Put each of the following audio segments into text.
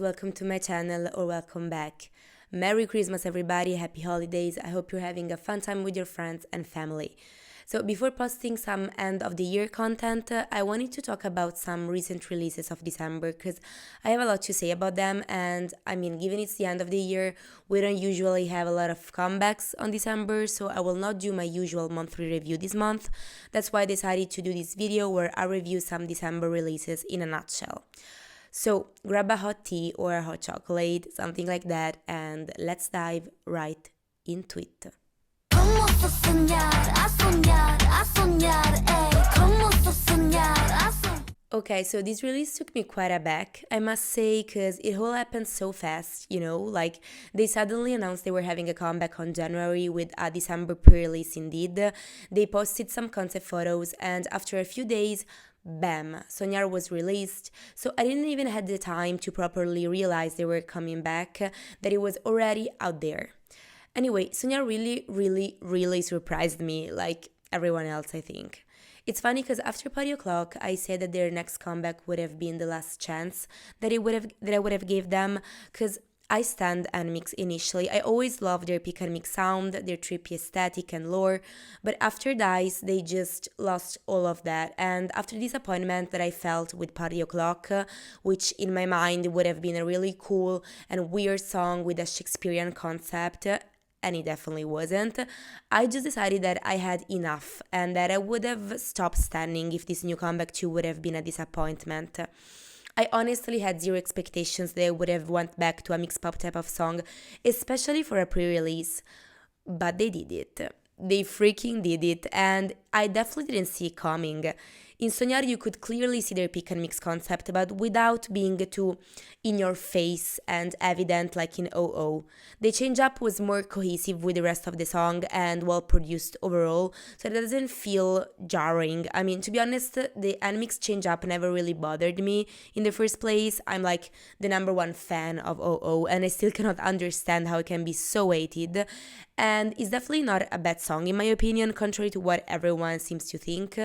welcome to my channel or welcome back. Merry Christmas everybody, happy holidays. I hope you're having a fun time with your friends and family. So before posting some end of the year content, I wanted to talk about some recent releases of December because I have a lot to say about them, and I mean, given it's the end of the year, we don't usually have a lot of comebacks on December, so I will not do my usual monthly review this month. That's why I decided to do this video where I review some December releases in a nutshell. So grab a hot tea or a hot chocolate, something like that, and let's dive right into it. Okay, so this release took me quite aback, I must say, because it all happened so fast, like they suddenly announced they were having a comeback on January with a December pre-release indeed. They posted some concept photos, and after a few days, bam, Soñar was released, so I didn't even have the time to properly realize they were coming back, that it was already out there. Anyway, Soñar really surprised me, like everyone else, I think. It's funny because after Party O'Clock, I said that their next comeback would have been the last chance that I would have gave them, because I stand nmixx initially. I always loved their pick and mix sound, their trippy aesthetic and lore, but after Dice, they just lost all of that. And after the disappointment that I felt with Party O'Clock, which in my mind would have been a really cool and weird song with a Shakespearean concept, and it definitely wasn't, I just decided that I had enough and that I would have stopped standing if this new comeback too would have been a disappointment. I honestly had zero expectations they would have went back to a mixxpop type of song, especially for a pre-release. But they did it. They freaking did it, and I definitely didn't see it coming. In Soñar, you could clearly see their pick and mix concept, but without being too in your face and evident like in OO. The change up was more cohesive with the rest of the song and well produced overall, so it doesn't feel jarring. I mean, to be honest, the nmixx change up never really bothered me in the first place. I'm like the #1 fan of OO, and I still cannot understand how it can be so hated. And it's definitely not a bad song in my opinion, contrary to what everyone seems to think.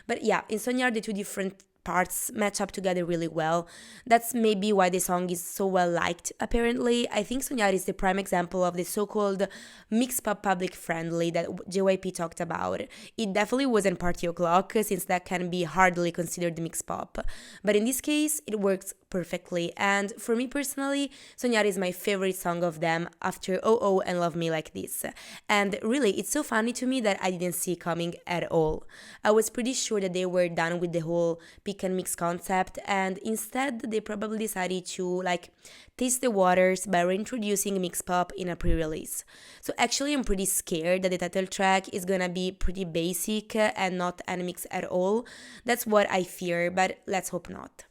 But yeah, in Soñar, the two different parts match up together really well. That's maybe why the song is so well liked, apparently. I think Soñar is the prime example of the so-called mixxpop public friendly that JYP talked about. It definitely wasn't Party O'Clock, since that can be hardly considered mixxpop. But in this case, it works perfectly, and for me personally, Soñar is my favorite song of them after OO and Love Me Like This. And really, it's so funny to me that I didn't see it coming at all. I was pretty sure that they were done with the whole pick and mix concept, and instead they probably decided to taste the waters by reintroducing mixxpop in a pre-release. So actually I'm pretty scared that the title track is gonna be pretty basic and not nmixx at all. That's what I fear, but let's hope not.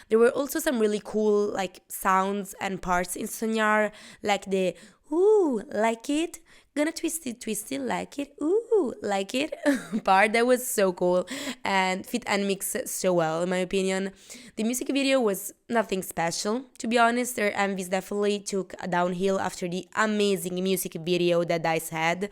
There were also some really cool sounds and parts in Soñar, like the ooh, like it, gonna twist it, like it, ooh, like it part. That was so cool and fit nmixx so well in my opinion. The music video was nothing special, to be honest. Their MVs definitely took a downhill after the amazing music video that Dice had,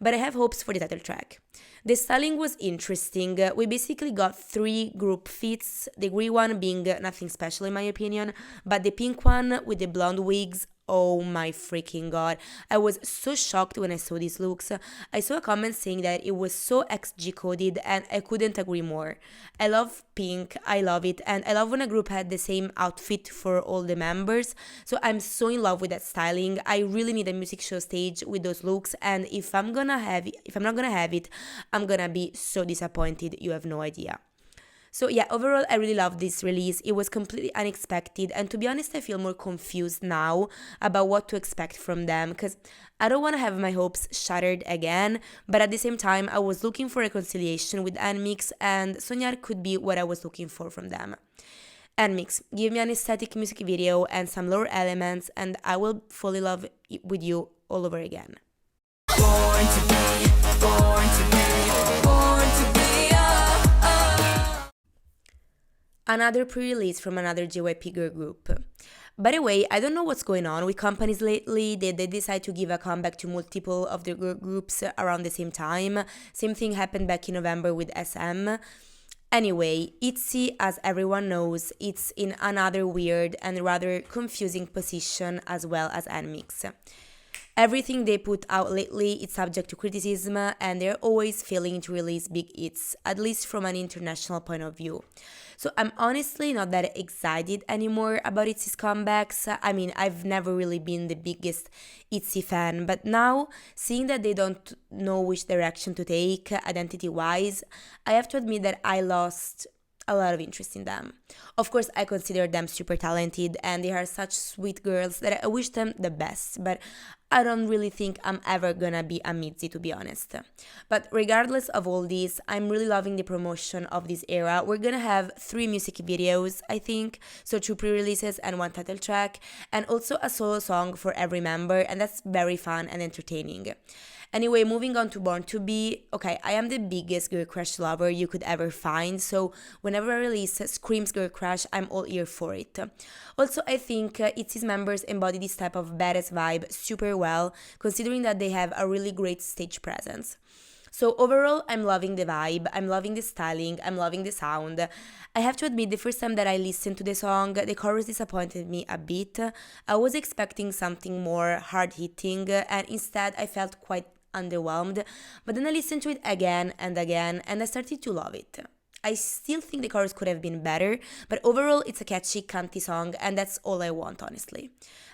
but I have hopes for the title track. The styling was interesting. We basically got 3 group fits, the green one being nothing special in my opinion, but the pink one with the blonde wigs, oh my freaking god. I was so shocked when I saw these looks. I saw a comment saying that it was so XG coded, and I couldn't agree more. I love pink, I love it, and I love when a group had the same outfit for all the members, so I'm so in love with that styling. I really need a music show stage with those looks, and if I'm not gonna have it, I'm gonna be so disappointed, you have no idea. So yeah, overall, I really loved this release. It was completely unexpected, and to be honest, I feel more confused now about what to expect from them, because I don't want to have my hopes shattered again, but at the same time, I was looking for reconciliation with nmixx, and Soñar could be what I was looking for from them. nmixx, give me an aesthetic music video and some lore elements, and I will fall in love with you all over again. Born to be, born to be, born to be. Another pre-release from another JYP girl group. By the way, I don't know what's going on with companies lately. They decide to give a comeback to multiple of their girl groups around the same time. Same thing happened back in November with SM. Anyway, itzy, as everyone knows, it's in another weird and rather confusing position as well as nmixx. Everything they put out lately is subject to criticism, and they're always failing to release big hits, at least from an international point of view. So I'm honestly not that excited anymore about itzy's comebacks. I mean, I've never really been the biggest itzy fan, but now, seeing that they don't know which direction to take identity-wise, I have to admit that I lost a lot of interest in them. Of course, I consider them super talented and they are such sweet girls that I wish them the best, but I don't really think I'm ever gonna be a mixxy, to be honest. But regardless of all this, I'm really loving the promotion of this era. We're gonna have 3 music videos, I think, so 2 pre-releases and 1 title track, and also a solo song for every member, and that's very fun and entertaining. Anyway, moving on to Born to Be. Okay, I am the biggest girl crush lover you could ever find, so whenever a release screams girl crush, I'm all ear for it. Also, I think itzy's members embody this type of badass vibe super well, considering that they have a really great stage presence. So overall, I'm loving the vibe, I'm loving the styling, I'm loving the sound. I have to admit, the first time that I listened to the song, the chorus disappointed me a bit. I was expecting something more hard-hitting, and instead I felt quite underwhelmed, but then I listened to it again, and I started to love it. I still think the chorus could have been better, but overall it's a catchy, cunty song, and that's all I want, honestly.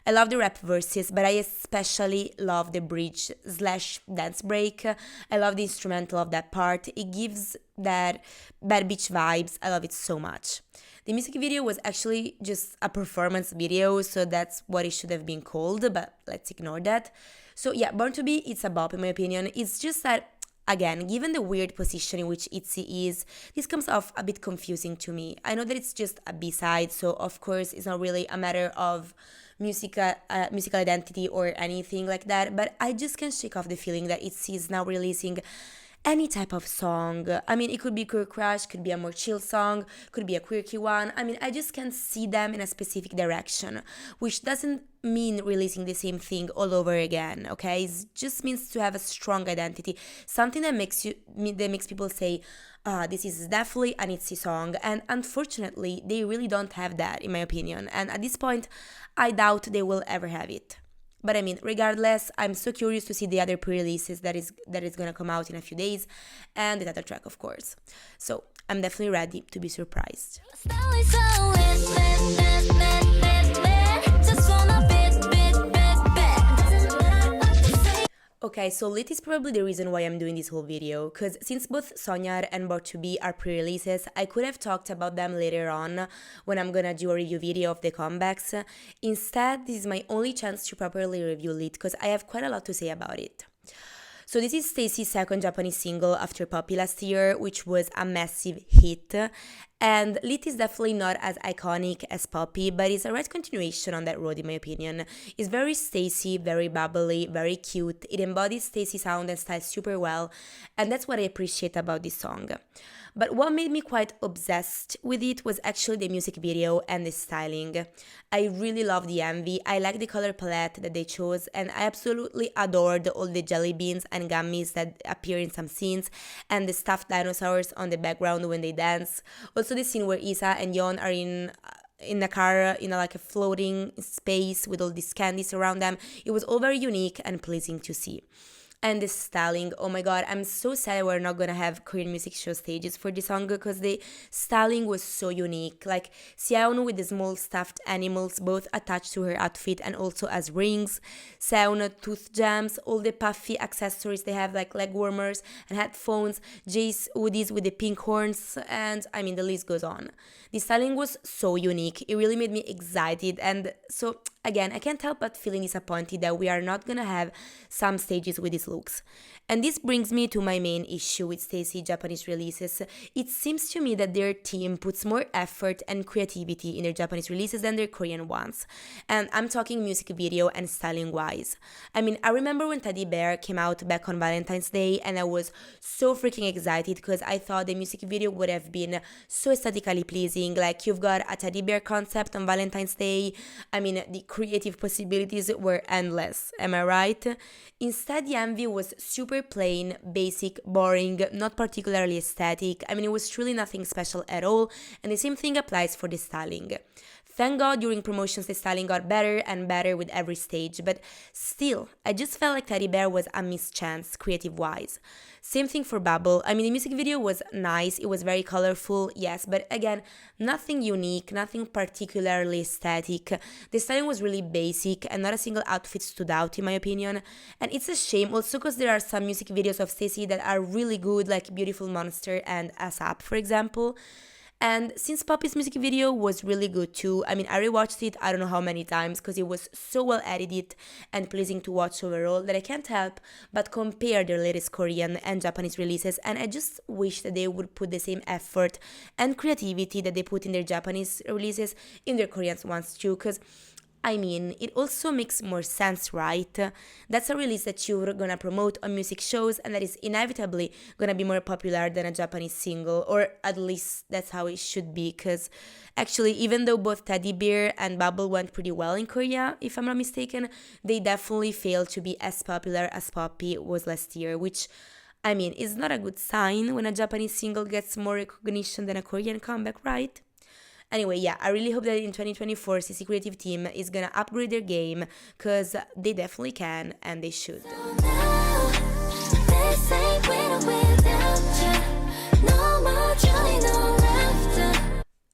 I love the rap verses, but I especially love the bridge slash dance break. I love the instrumental of that part. It gives that bad bitch vibes. I love it so much. The music video was actually just a performance video, so that's what it should have been called, but let's ignore that. So yeah, Born to Be, it's a bop in my opinion. It's just that, again, given the weird position in which itzy is, this comes off a bit confusing to me. I know that it's just a B-side, so of course it's not really a matter of musical identity or anything like that, but I just can't shake off the feeling that itzy is now releasing any type of song. I mean, it could be Girl Crush, could be a more chill song, could be a quirky one. I mean, I just can't see them in a specific direction, which doesn't mean releasing the same thing all over again, okay? It just means to have a strong identity, something that makes people say, this is definitely an itzy song, and unfortunately, they really don't have that, in my opinion, and at this point, I doubt they will ever have it. But I mean, regardless, I'm so curious to see the other pre-releases that is gonna come out in a few days, and the title track, of course. So I'm definitely ready to be surprised. Okay, so lit is probably the reason why I'm doing this whole video, because since both Sonyar and Born to Be are pre-releases, I could have talked about them later on when I'm gonna do a review video of the comebacks. Instead, this is my only chance to properly review lit, because I have quite a lot to say about it. So this is stayc's second Japanese single after Poppy last year, which was a massive hit. And Lit is definitely not as iconic as Poppy, but it's a right continuation on that road in my opinion. It's very stayc, very bubbly, very cute. It embodies stayc sound and style super well, and that's what I appreciate about this song. But what made me quite obsessed with it was actually the music video and the styling. I really love the MV, I like the color palette that they chose, and I absolutely adored all the jelly beans and gummies that appear in some scenes, and the stuffed dinosaurs on the background when they dance. Also the scene where Isa and Yeon are in a car in like a floating space with all these candies around them. It was all very unique and pleasing to see. And the styling, oh my god, I'm so sad we're not gonna have Korean music show stages for this song because the styling was so unique. Like Seon with the small stuffed animals both attached to her outfit and also as rings, Seon tooth jams, all the puffy accessories they have like leg warmers and headphones, Jace hoodies with the pink horns, and I mean the list goes on. The styling was so unique, it really made me excited, and so again, I can't help but feeling disappointed that we are not gonna have some stages with these looks. And this brings me to my main issue with stayc Japanese releases. It seems to me that their team puts more effort and creativity in their Japanese releases than their Korean ones. And I'm talking music video and styling wise. I mean, I remember when Teddy Bear came out back on Valentine's Day and I was so freaking excited because I thought the music video would have been so aesthetically pleasing. Like, you've got a teddy bear concept on Valentine's Day. I mean, the creative possibilities were endless, am I right? Instead, the MV was super plain, basic, boring, not particularly aesthetic. I mean, it was truly nothing special at all, and the same thing applies for the styling. Thank God during promotions the styling got better and better with every stage, but still, I just felt like Teddy Bear was a mischance creative-wise. Same thing for Bubble. I mean, the music video was nice, it was very colorful, yes, but again, nothing unique, nothing particularly aesthetic. The styling was really basic and not a single outfit stood out in my opinion. And it's a shame also because there are some music videos of stayc that are really good, like Beautiful Monster and ASAP, for example. And since Poppy's music video was really good too, I mean, I rewatched it I don't know how many times because it was so well edited and pleasing to watch overall that I can't help but compare their latest Korean and Japanese releases, and I just wish that they would put the same effort and creativity that they put in their Japanese releases in their Korean ones too, because I mean, it also makes more sense, right? That's a release that you're gonna promote on music shows and that is inevitably gonna be more popular than a Japanese single, or at least that's how it should be, because actually, even though both Teddy Bear and Bubble went pretty well in Korea, if I'm not mistaken, they definitely failed to be as popular as Poppy was last year, which I mean, is not a good sign when a Japanese single gets more recognition than a Korean comeback, right? Anyway, yeah, I really hope that in 2024, CC Creative Team is gonna upgrade their game, because they definitely can and they should.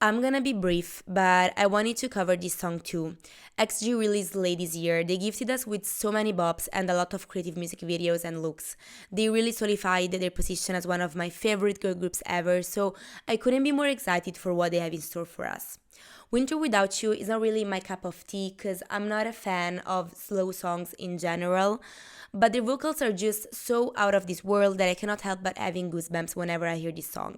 I'm gonna be brief, but I wanted to cover this song too. XG released late this year. They gifted us with so many bops and a lot of creative music videos and looks. They really solidified their position as one of my favorite girl groups ever, so I couldn't be more excited for what they have in store for us. Winter Without You is not really my cup of tea because I'm not a fan of slow songs in general, but their vocals are just so out of this world that I cannot help but having goosebumps whenever I hear this song.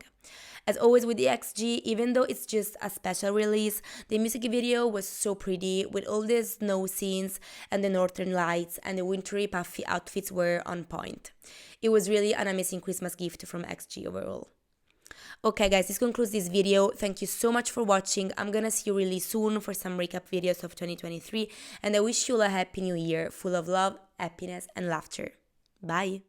As always with the XG, even though it's just a special release, the music video was so pretty with all the snow scenes and the northern lights, and the wintry puffy outfits were on point. It was really an amazing Christmas gift from XG overall. Okay guys, this concludes this video. Thank you so much for watching. I'm gonna see you really soon for some recap videos of 2023, and I wish you all a happy new year full of love, happiness and laughter. Bye!